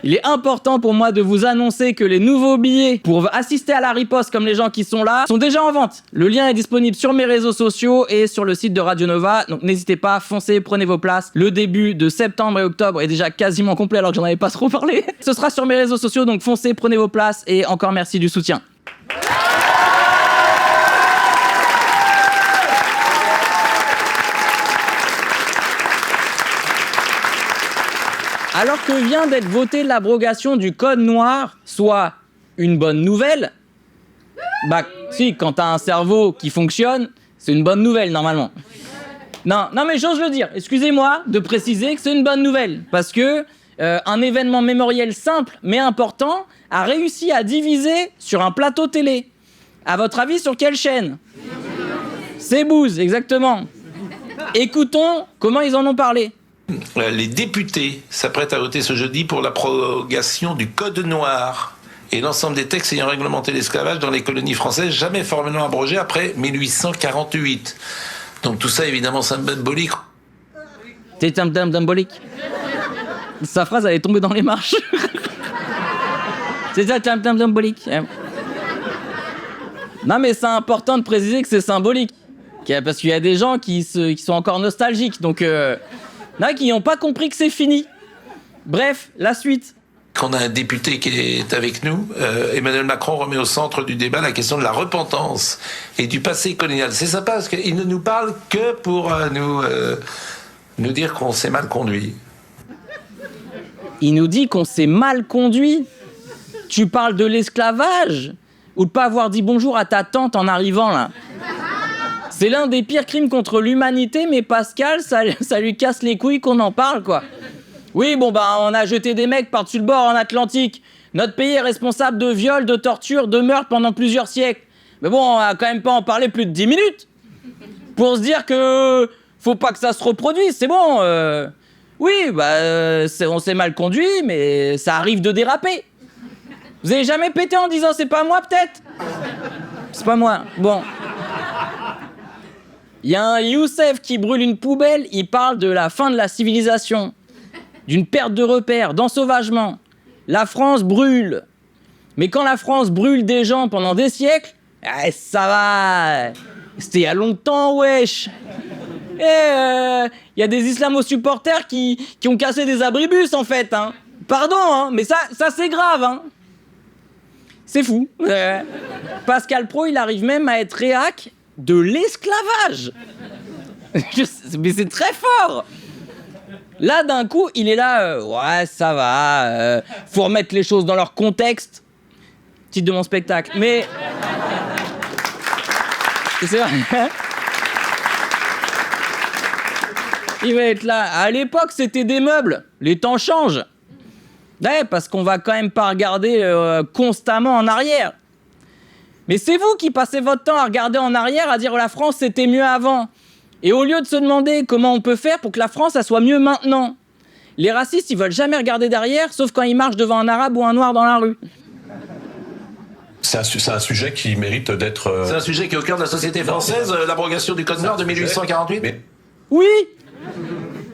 Il est important pour moi de vous annoncer que les nouveaux billets pour assister à la riposte comme les gens qui sont là sont déjà en vente. Le lien est disponible sur mes réseaux sociaux et sur le site de Radio Nova. Donc n'hésitez pas, foncez, prenez vos places. Le début de septembre et octobre est déjà quasiment complet alors que j'en avais pas trop parlé. Ce sera sur mes réseaux sociaux, donc foncez, prenez vos places et encore merci du soutien. Alors que vient d'être votée l'abrogation du code noir, soit une bonne nouvelle, bah si, quand t'as un cerveau qui fonctionne, c'est une bonne nouvelle normalement. Non mais j'ose le dire, excusez-moi de préciser que c'est une bonne nouvelle, parce que un événement mémoriel simple mais important a réussi à diviser sur un plateau télé. À votre avis, sur quelle chaîne ? C'est Booz, exactement. Écoutons comment ils en ont parlé. Les députés s'apprêtent à voter ce jeudi pour l'abrogation du Code noir et l'ensemble des textes ayant réglementé l'esclavage dans les colonies françaises, jamais formellement abrogés après 1848. Donc tout ça, évidemment, symbolique. C'est symbolique. Sa phrase, elle est tombée dans les marches. C'est ça, symbolique. Non, mais c'est important de préciser que c'est symbolique. Parce qu'il y a des gens qui sont encore nostalgiques, donc... Là, qui n'ont pas compris que c'est fini. Bref, la suite. Quand on a un député qui est avec nous, Emmanuel Macron remet au centre du débat la question de la repentance et du passé colonial. C'est sympa parce qu'il ne nous parle que pour nous dire qu'on s'est mal conduit. Il nous dit qu'on s'est mal conduit. Tu parles de l'esclavage ou de pas avoir dit bonjour à ta tante en arrivant là. C'est l'un des pires crimes contre l'humanité, mais Pascal, ça lui casse les couilles qu'on en parle, quoi. Oui, bon, bah, on a jeté des mecs par-dessus le bord en Atlantique. Notre pays est responsable de viols, de tortures, de meurtres pendant plusieurs siècles. Mais bon, on va quand même pas en parler plus de 10 minutes. Pour se dire que faut pas que ça se reproduise, c'est bon. Oui, bah, on s'est mal conduit, mais ça arrive de déraper. Vous avez jamais pété en disant c'est pas moi, peut-être ? C'est pas moi, bon... Il y a un Youssef qui brûle une poubelle, il parle de la fin de la civilisation, d'une perte de repères, d'ensauvagement. La France brûle. Mais quand la France brûle des gens pendant des siècles, ça va. C'était il y a longtemps, wesh. Et il y a des islamo-supporters qui ont cassé des abribus, en fait. Hein. Pardon, hein, mais ça c'est grave. Hein. C'est fou. Pascal Praud, il arrive même à être réac de l'esclavage. Mais c'est très fort. Là, d'un coup, il est là, ouais, ça va, faut remettre les choses dans leur contexte. Titre de mon spectacle. Mais... c'est vrai. Il va être là. À l'époque, c'était des meubles. Les temps changent. Ouais, parce qu'on va quand même pas regarder constamment en arrière. Mais c'est vous qui passez votre temps à regarder en arrière, à dire la France c'était mieux avant. Et au lieu de se demander comment on peut faire pour que la France ça soit mieux maintenant. Les racistes, ils veulent jamais regarder derrière, sauf quand ils marchent devant un arabe ou un noir dans la rue. C'est un sujet qui mérite d'être... C'est un sujet qui est au cœur de la société française, l'abrogation du Code noir de 1848 mais... Oui.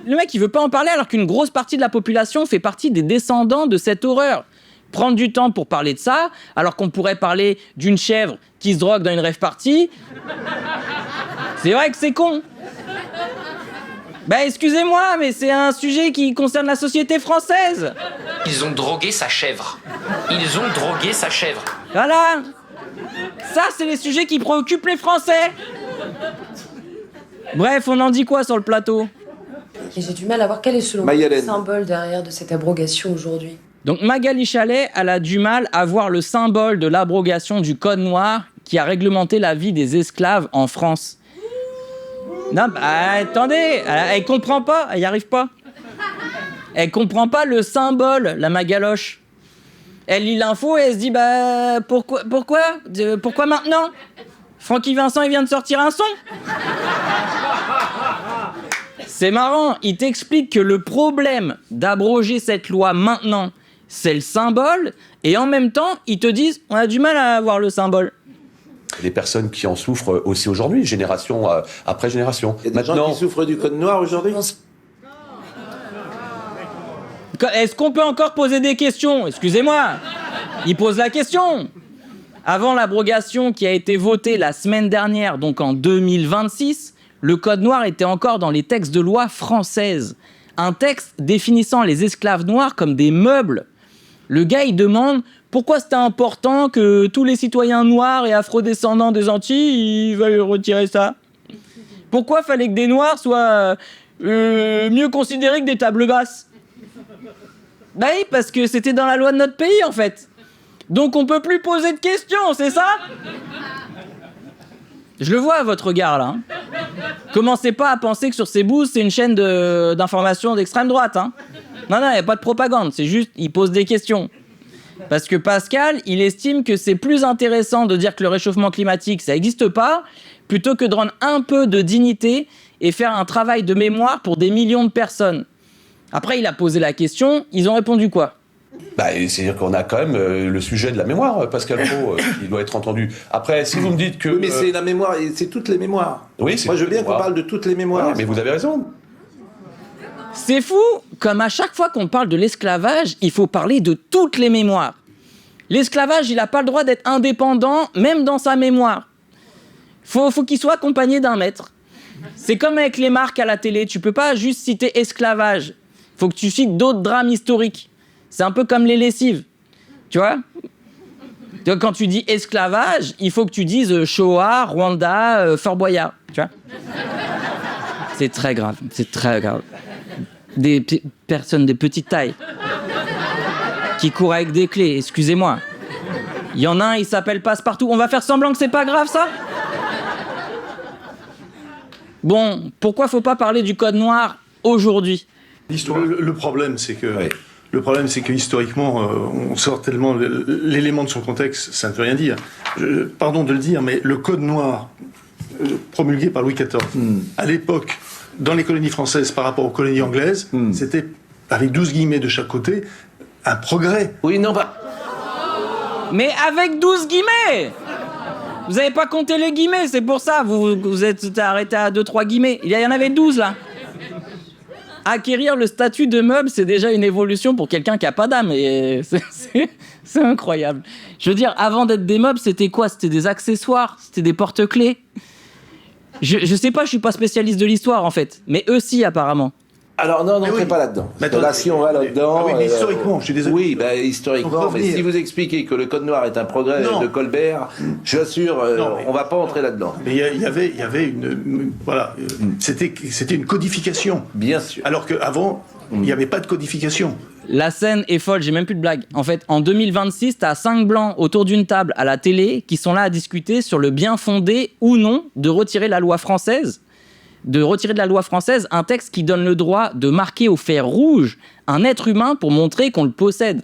Le mec, il veut pas en parler alors qu'une grosse partie de la population fait partie des descendants de cette horreur. Prendre du temps pour parler de ça, alors qu'on pourrait parler d'une chèvre qui se drogue dans une rave party. C'est vrai que c'est con. Bah excusez-moi, mais c'est un sujet qui concerne la société française. Ils ont drogué sa chèvre. Ils ont drogué sa chèvre. Voilà. Ça, c'est les sujets qui préoccupent les Français. Bref, on en dit quoi sur le plateau ? Et j'ai du mal à voir quel est selon vous le symbole derrière de cette abrogation aujourd'hui. Donc Magali Chalet, elle a du mal à voir le symbole de l'abrogation du Code noir qui a réglementé la vie des esclaves en France. Non, bah, attendez, elle comprend pas, elle y arrive pas. Elle comprend pas le symbole, la magaloche. Elle lit l'info et elle se dit, bah, pourquoi maintenant ? Francky Vincent, il vient de sortir un son. C'est marrant, il t'explique que le problème d'abroger cette loi maintenant, c'est le symbole, et en même temps, ils te disent, on a du mal à voir le symbole. Les personnes qui en souffrent aussi aujourd'hui, génération après génération. Il y a des gens qui souffrent du Code noir aujourd'hui ? Est-ce qu'on peut encore poser des questions? Excusez-moi. Il pose la question. Avant l'abrogation qui a été votée la semaine dernière, donc en 2026, le code noir était encore dans les textes de loi françaises. Un texte définissant les esclaves noirs comme des meubles. Le gars, il demande pourquoi c'était important que tous les citoyens noirs et afrodescendants des Antilles ils veuillent retirer ça. Pourquoi fallait que des noirs soient mieux considérés que des tables basses? Bah oui, parce que c'était dans la loi de notre pays, en fait. Donc on peut plus poser de questions, c'est ça? Je le vois à votre regard, là. Commencez pas à penser que sur CBoost, c'est une chaîne d'information d'extrême droite. Non, il n'y a pas de propagande, c'est juste, il pose des questions. Parce que Pascal, il estime que c'est plus intéressant de dire que le réchauffement climatique, ça n'existe pas, plutôt que de rendre un peu de dignité et faire un travail de mémoire pour des millions de personnes. Après, il a posé la question, ils ont répondu quoi? C'est-à-dire qu'on a quand même le sujet de la mémoire, Pascal Praud, qui doit être entendu. Après, si vous me dites que... Oui, mais c'est la mémoire, et c'est toutes les mémoires. Oui, c'est moi, je veux bien qu'on parle de toutes les mémoires. Ouais, mais vous avez raison. C'est fou, comme à chaque fois qu'on parle de l'esclavage, il faut parler de toutes les mémoires. L'esclavage, il n'a pas le droit d'être indépendant, même dans sa mémoire. Faut qu'il soit accompagné d'un maître. C'est comme avec les marques à la télé, tu peux pas juste citer esclavage. Faut que tu cites d'autres drames historiques. C'est un peu comme les lessives, tu vois? Quand tu dis esclavage, il faut que tu dises Shoah, Rwanda, Fort Boyard, tu vois? C'est très grave, c'est très grave. Des personnes de petite taille qui courent avec des clés, excusez-moi. Il y en a un, il s'appelle Passepartout. On va faire semblant que c'est pas grave, ça? Bon, pourquoi faut pas parler du code noir aujourd'hui? Le problème, c'est que... Oui. Le problème, c'est que historiquement, on sort tellement l'élément de son contexte, ça ne veut rien dire. Pardon de le dire, mais le code noir promulgué par Louis XIV, à l'époque, dans les colonies françaises par rapport aux colonies anglaises, c'était, avec 12 guillemets de chaque côté, un progrès. Oui, non, bah... Mais avec 12 guillemets! Vous n'avez pas compté les guillemets, c'est pour ça, vous êtes arrêté à 2-3 guillemets. Il y en avait 12, là. Acquérir le statut de meuble, c'est déjà une évolution pour quelqu'un qui n'a pas d'âme. Et c'est incroyable. Je veux dire, avant d'être des meubles, c'était quoi? C'était des accessoires, c'était des porte-clés. Je sais pas, je suis pas spécialiste de l'histoire, en fait. Mais eux, si, apparemment. Alors non, n'entrez pas là-dedans. Là, si on va là-dedans... Ah oui, mais historiquement, je suis désolé. Oui, historiquement, mais si vous expliquez que le code noir est un progrès de Colbert, je vous assure, on va pas entrer là-dedans. Mais il y avait une... Voilà, c'était une codification. Bien sûr. Alors qu'avant, il n'y avait pas de codification. La scène est folle, j'ai même plus de blague. En fait, en 2026, t'as 5 blancs autour d'une table à la télé qui sont là à discuter sur le bien fondé ou non de retirer de la loi française un texte qui donne le droit de marquer au fer rouge un être humain pour montrer qu'on le possède.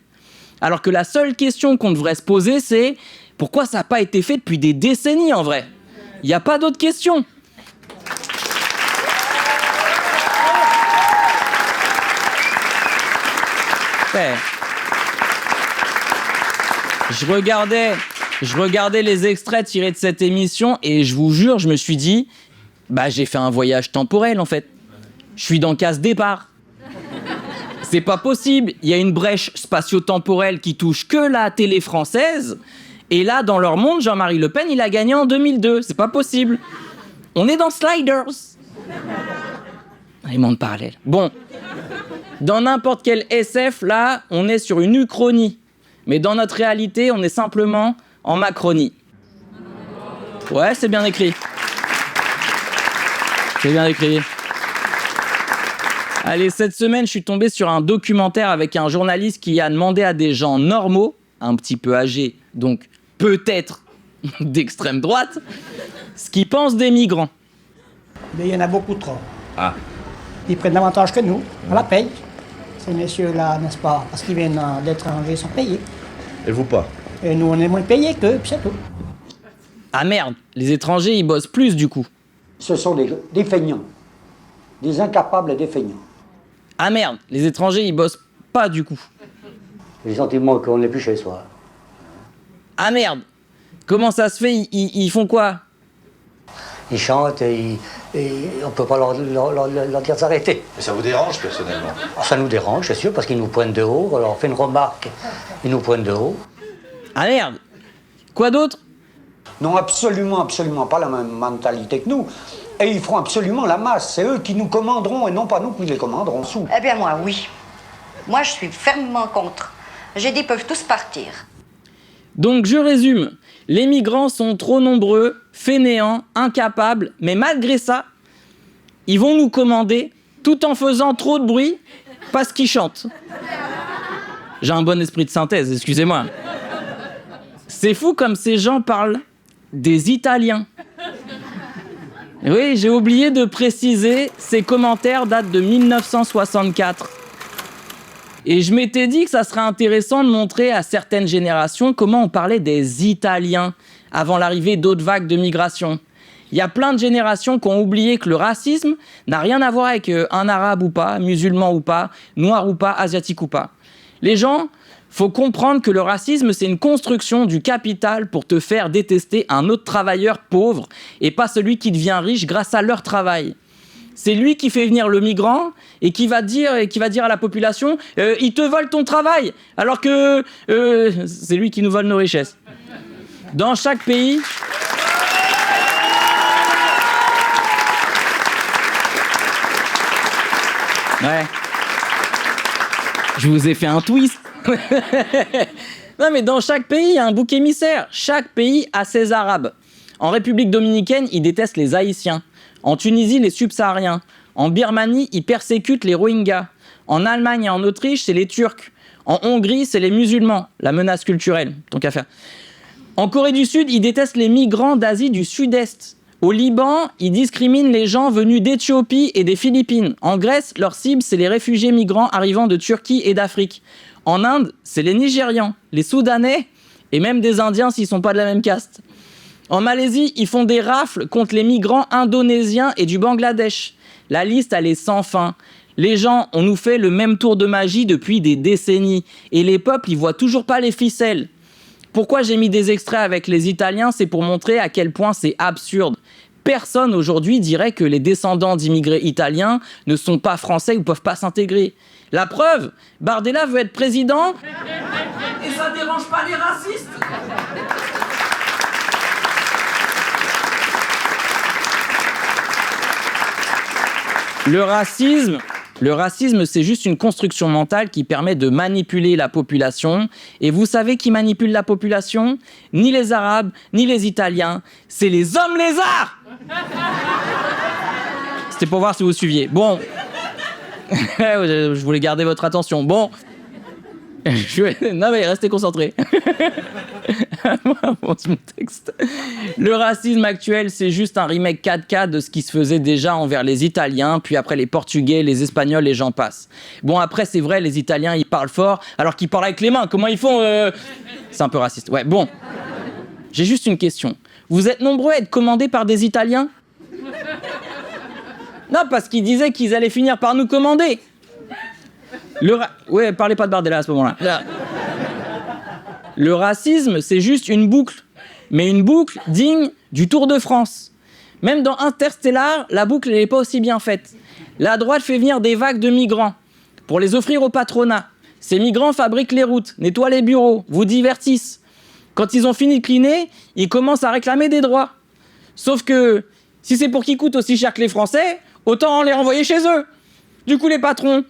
Alors que la seule question qu'on devrait se poser, c'est pourquoi ça n'a pas été fait depuis des décennies en vrai? Il n'y a pas d'autre question. Ouais. Je regardais les extraits tirés de cette émission et je vous jure, je me suis dit, j'ai fait un voyage temporel en fait. Je suis dans Casse Départ. C'est pas possible. Il y a une brèche spatio-temporelle qui touche que la télé française. Et là, dans leur monde, Jean-Marie Le Pen, il a gagné en 2002. C'est pas possible. On est dans Sliders. Les mondes parallèles. Bon. Dans n'importe quel SF, là, on est sur une uchronie. Mais dans notre réalité, on est simplement en Macronie. Ouais, c'est bien écrit. C'est bien écrit. Allez, cette semaine, je suis tombé sur un documentaire avec un journaliste qui a demandé à des gens normaux, un petit peu âgés, donc peut-être d'extrême droite, ce qu'ils pensent des migrants. Mais il y en a beaucoup trop. Ah. Ils prennent davantage que nous. On la paye. Ces messieurs-là, n'est-ce pas? Parce qu'ils viennent d'étrangers, ils sont payés. Et vous pas? Et nous, on est moins payés qu'eux, puis c'est tout. Ah merde, les étrangers, ils bossent plus du coup. Ce sont des feignants. Des incapables et des feignants. Ah merde, les étrangers, ils bossent pas du coup. Les sentiments qu'on n'est plus chez soi. Ah merde, comment ça se fait, ils font quoi? Ils chantent, Et on ne peut pas leur dire d'arrêter. Mais ça vous dérange personnellement? Ça nous dérange, c'est sûr, parce qu'ils nous pointent de haut. Alors on fait une remarque, ils nous pointent de haut. Ah merde! Quoi d'autre? N'ont absolument pas la même mentalité que nous. Et ils feront absolument la masse. C'est eux qui nous commanderont et non pas nous qui les commanderons sous. Eh bien moi, oui. Moi, je suis fermement contre. J'ai dit, peuvent tous partir. Donc je résume. Les migrants sont trop nombreux, fainéants, incapables, mais malgré ça, ils vont nous commander tout en faisant trop de bruit parce qu'ils chantent. J'ai un bon esprit de synthèse, excusez-moi. C'est fou comme ces gens parlent des Italiens. Oui, j'ai oublié de préciser, ces commentaires datent de 1964. Et je m'étais dit que ça serait intéressant de montrer à certaines générations comment on parlait des Italiens avant l'arrivée d'autres vagues de migration. Il y a plein de générations qui ont oublié que le racisme n'a rien à voir avec un arabe ou pas, musulman ou pas, noir ou pas, asiatique ou pas. Les gens, faut comprendre que le racisme, c'est une construction du capital pour te faire détester un autre travailleur pauvre et pas celui qui devient riche grâce à leur travail. C'est lui qui fait venir le migrant et qui va dire à la population il te vole ton travail, alors que c'est lui qui nous vole nos richesses. Dans chaque pays... Ouais. Je vous ai fait un twist. Non mais dans chaque pays, il y a un bouc émissaire. Chaque pays a ses Arabes. En République dominicaine, ils détestent les Haïtiens. En Tunisie, les Subsahariens. En Birmanie, ils persécutent les Rohingyas. En Allemagne et en Autriche, c'est les Turcs. En Hongrie, c'est les musulmans. La menace culturelle, tant qu'à faire. En Corée du Sud, ils détestent les migrants d'Asie du Sud-Est. Au Liban, ils discriminent les gens venus d'Éthiopie et des Philippines. En Grèce, leur cible, c'est les réfugiés migrants arrivant de Turquie et d'Afrique. En Inde, c'est les Nigérians, les Soudanais et même des Indiens s'ils ne sont pas de la même caste. En Malaisie, ils font des rafles contre les migrants indonésiens et du Bangladesh. La liste, elle est sans fin. Les gens, on nous fait le même tour de magie depuis des décennies. Et les peuples, ils voient toujours pas les ficelles. Pourquoi j'ai mis des extraits avec les Italiens? C'est pour montrer à quel point c'est absurde. Personne aujourd'hui dirait que les descendants d'immigrés italiens ne sont pas français ou peuvent pas s'intégrer. La preuve, Bardella veut être président et ça dérange pas les racistes. Le racisme, c'est juste une construction mentale qui permet de manipuler la population. Et vous savez qui manipule la population? Ni les Arabes, ni les Italiens. C'est les hommes lézards. C'était pour voir si vous suiviez. Bon. Je voulais garder votre attention. Bon. Non mais restez concentrés. Mon texte. Le racisme actuel, c'est juste un remake 4K de ce qui se faisait déjà envers les Italiens, puis après les Portugais, les Espagnols et j'en passe. Bon, après, c'est vrai, les Italiens, ils parlent fort, alors qu'ils parlent avec les mains. Comment ils font C'est un peu raciste. Ouais, bon. J'ai juste une question. Vous êtes nombreux à être commandés par des Italiens? Non, parce qu'ils disaient qu'ils allaient finir par nous commander. Ouais, parlez pas de Bardella à ce moment-là. Le racisme, c'est juste une boucle. Mais une boucle digne du Tour de France. Même dans Interstellar, la boucle n'est pas aussi bien faite. La droite fait venir des vagues de migrants pour les offrir au patronat. Ces migrants fabriquent les routes, nettoient les bureaux, vous divertissent. Quand ils ont fini de cleaner, ils commencent à réclamer des droits. Sauf que, si c'est pour qu'ils coûtent aussi cher que les Français, autant les renvoyer chez eux. Du coup, les patrons,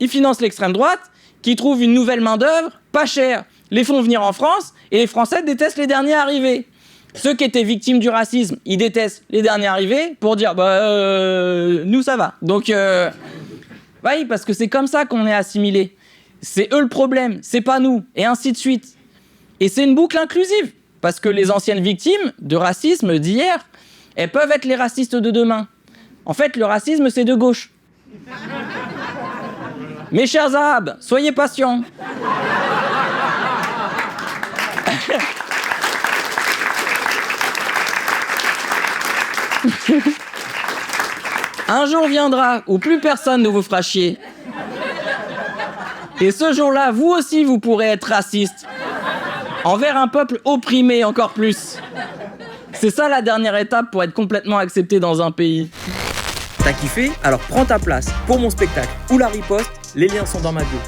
ils financent l'extrême droite, qui trouve une nouvelle main-d'œuvre, pas chère, les font venir en France, et les Français détestent les derniers arrivés. Ceux qui étaient victimes du racisme, ils détestent les derniers arrivés pour dire nous ça va. Donc oui, parce que c'est comme ça qu'on est assimilés. C'est eux le problème, c'est pas nous, et ainsi de suite. Et c'est une boucle inclusive, parce que les anciennes victimes de racisme d'hier, elles peuvent être les racistes de demain. En fait, le racisme, c'est de gauche. Mes chers Arabes, soyez patients. Un jour viendra où plus personne ne vous fera chier. Et ce jour-là, vous aussi, vous pourrez être raciste. Envers un peuple opprimé encore plus. C'est ça la dernière étape pour être complètement accepté dans un pays. T'as kiffé? Alors prends ta place pour mon spectacle ou la riposte, les liens sont dans ma bio.